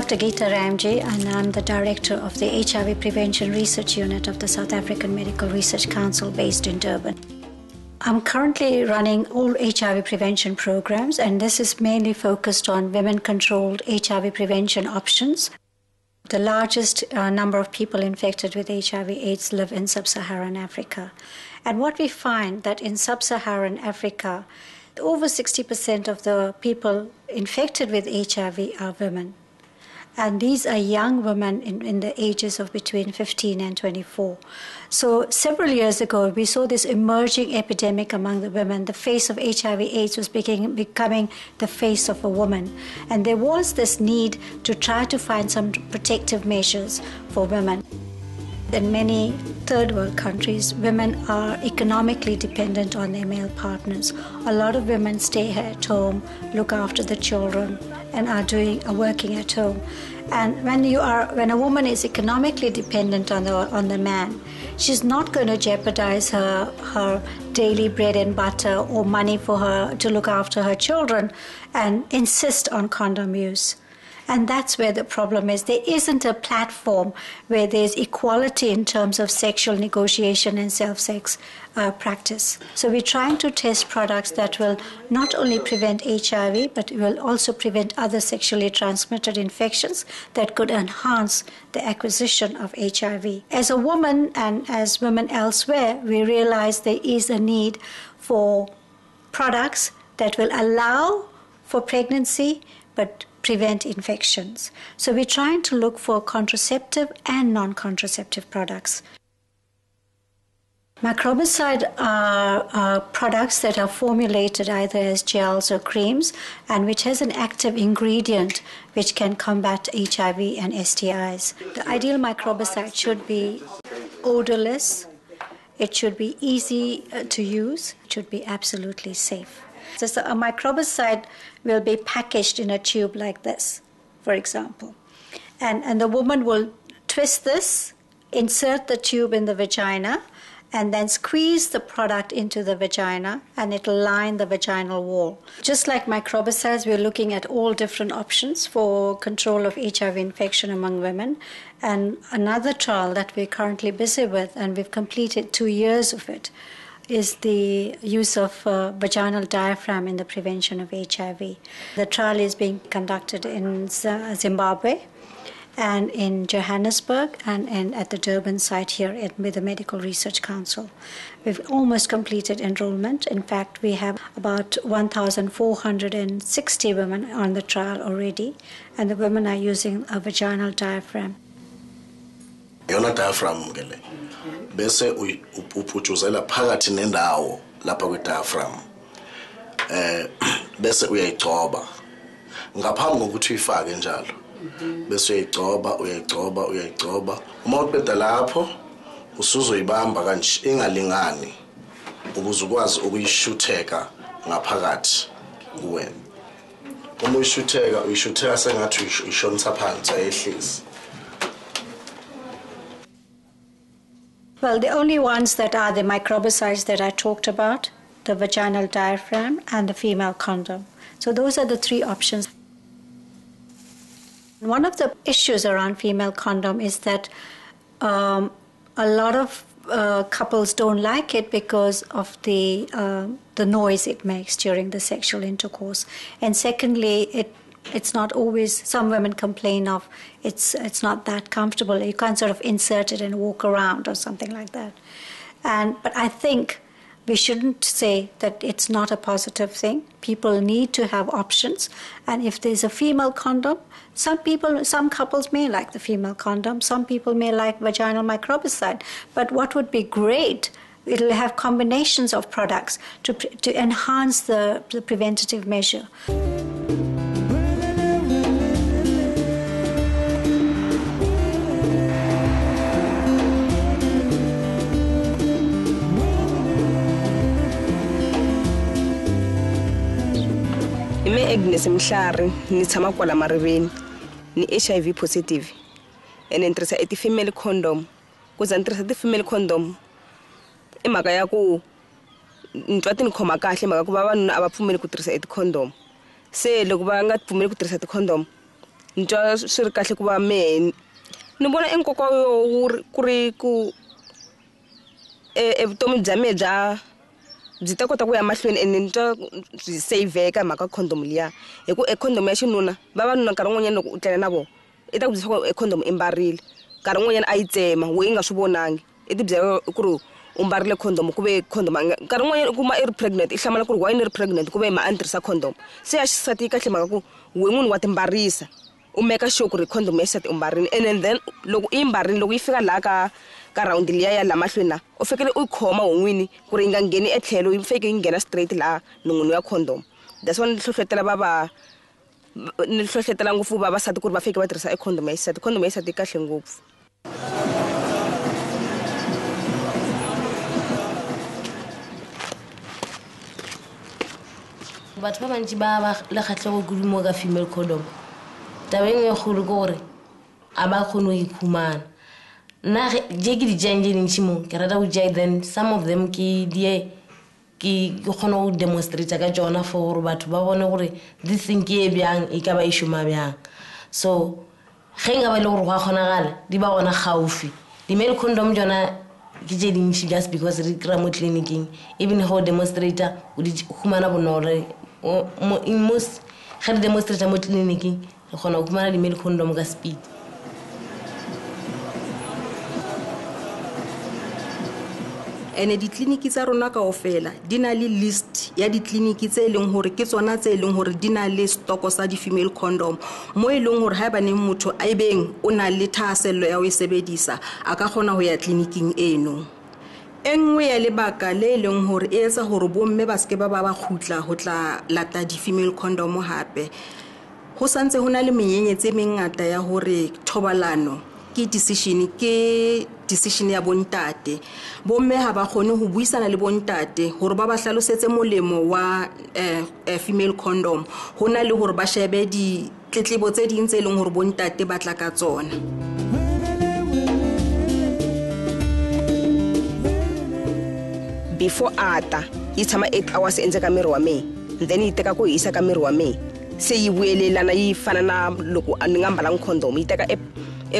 Dr. Geeta Ramji, and I'm the director of the HIV Prevention Research Unit of the South African Medical Research Council based in Durban. I'm currently running all HIV prevention programs, and this is mainly focused on women-controlled HIV prevention options. The largest number of people infected with HIV/AIDS live in sub-Saharan Africa. And what we find that in sub-Saharan Africa, over 60% of the people infected with HIV are women. And these are young women in the ages of between 15 and 24. So several years ago, we saw this emerging epidemic among the women. The face of HIV/AIDS was becoming the face of a woman. And there was this need to try to find some protective measures for women. In many third world countries, women are economically dependent on their male partners. A lot of women stay at home, look after the children, and are working at home. And when a woman is economically dependent on the man, she's not going to jeopardize her daily bread and butter or money for her to look after her children and insist on condom use. And that's where the problem is. There isn't a platform where there's equality in terms of sexual negotiation and self-sex practice. So we're trying to test products that will not only prevent HIV, but will also prevent other sexually transmitted infections that could enhance the acquisition of HIV. As a woman and as women elsewhere, we realize there is a need for products that will allow for pregnancy, but prevent infections. So we're trying to look for contraceptive and non-contraceptive products. Microbicides are products that are formulated either as gels or creams and which has an active ingredient which can combat HIV and STIs. The ideal microbicide should be odorless, it should be easy to use, it should be absolutely safe. So a microbicide will be packaged in a tube like this, for example. And the woman will twist this, insert the tube in the vagina, and then squeeze the product into the vagina, and it'll line the vaginal wall. Just like microbicides, we're looking at all different options for control of HIV infection among women. And another trial that we're currently busy with, and we've completed 2 years of it, is the use of vaginal diaphragm in the prevention of HIV. The trial is being conducted in Zimbabwe and in Johannesburg and at the Durban site here with the Medical Research Council. We've almost completed enrollment. In fact, we have about 1,460 women on the trial already, and the women are using a vaginal diaphragm. Yona diaphragm ngele bese uphutshuzela phakathi nendawo lapha kwe diaphragm bese uyayigcoba ngaphambi kokuthi uyifake njalo bese uyayigcoba uma uqeda lapho usuzoyibamba kanje ingalingani ukuze ukwazi ukuyishutheka ngaphakathi kuwena uma uyishutheka sengathi uyishonisa phansi ayehlisi. Well, the only ones that are the microbicides that I talked about, the vaginal diaphragm and the female condom. So those are the three options. One of the issues around female condom is that a lot of couples don't like it because of the noise it makes during the sexual intercourse. And secondly, it's not always, some women complain of it's not that comfortable. You can't sort of insert it and walk around or something like that. But I think we shouldn't say that it's not a positive thing. People need to have options. And if there's a female condom, some couples may like the female condom. Some people may like vaginal microbicide. But what would be great, it'll have combinations of products to enhance the preventative measure. Agnes Mhlari nitshama kwala Mariveni ni HIV positive and ntirhisa ti female condom kuza ntirhisa ti female condom mhaka ya ku ntwa ti ni khoma kahle mhaka ku vavanuna a va pfumeli ku tirhisa ti condom se loko va nga pfumeli ku tirhisa ti condom ntwa swi ri kahle ku va me ni vona enkoka ku ri ku vutomi bya me byi ta kota ku ya mahlweni ene ni twa byi saveka mhaka condom liya hi ku condom ya xinuna vavanuna nkarhi wun'wanyana loko u tlela na vona i ta ku byisa condom i mbarile nkarhi wun'wanyana a yi tsema we i nga swi vonangi i ti byela ku ri u mbarile condom ku ve condom nkarhi wun'wanyana u kuma i ri pregnant i hlamala ku ri why ni ri pregnant ku ve ma a ni tirhisa condom se ya xisati yi kahle mhaka ku we munhu wa timbarisa u meka sure ku ri condom ya xisati u mbarile and then loko i yi mbarile loko yi fika laha ka rhawundi liya ya laha mahlweni na u fikele u yi khoma hon'wini ku ri yi nga ngheni etlhelo yi fike yi nghena straight laha non'wini ya condom that's why ni hlohlotela ngopfu vavasati ku ri va fike va tirhisa condom ya xisati condom ya xisati yi kahle ngopfu batho ba bantši ba le kgatlhego kudu mo ka female condom taba engwe kgolo ke gore a ba kgone go ikhumana nna je ke dijang je dintšhi mo ke rata go jai then some of them ke kgone go demonstrata ka tsona for gore batho ba bone gore this thing ke e bjang e ka ba e šoma bjang so ge nka ba le gore go a kgonagala di ba gona gaufi di-male condom tsona ke tše dintšhi just because re kry-a mo clinicing even go demonstrata o di humana bonolo in most ge re demonstrata mo clinicing re kgona go humana di-male condom ka speed ene ditleliniki tsa rona kaofela di na le list ya ditleliniki tse leng hore ke tsona tse leng hore di na le stoko sa di-female condom mo e leng hore haebaneng motho a ebeng o na le thahasello ya ho e sebedisa a ka kgona ho ya tleliniking eno engwe ya lebaka le leng hore e etsa hore bomme ba seke ba khutla ho tla lata di-female condom hape ho santse ho na le menyenyetsi e mengata ya hore thobalano ke decision ya bontate bomme ha ba kgone ho buisana le bontate hore ba hlalosetse molemo wa female condom hona le hore ba shebe di tletlebo tse ding tse leng hore bontate ba tla ka tsona before ata yi tshama 8 hours endzeni ka miri wa me then yi teka ku hisa ka miri wa me se yi vuyelelana yi fana na loko ni nga mbalanga condom yi teka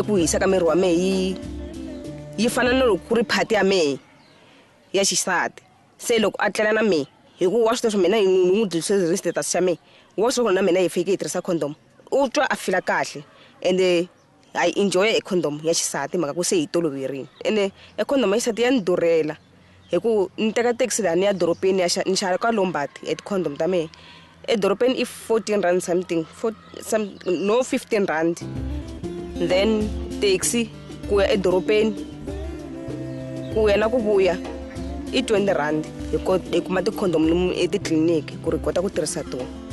ku hisa ka miri wa me yi fana na loko ku ri phati ya me ya xisati se loko a tlela na me hi ku wa swi mina ni n'wi dyisele status xa me wa swi na mina hi fike hi tirhisa condom u twa a fila kahle ende I enjoy condom ya xisati maka ku se hi toloverini ende condom ya xisati ya ni durhela hi ku ni teka taxi lani ya doropeni ya ni xava ka Lombard condom ta me doropeni i 14 rand something no 15 rand then taxi ku ya doropeni ku ya na ku vuya i 20 rand hi kuma ti condom etitliliniki ku ri kota ku tirhisa tona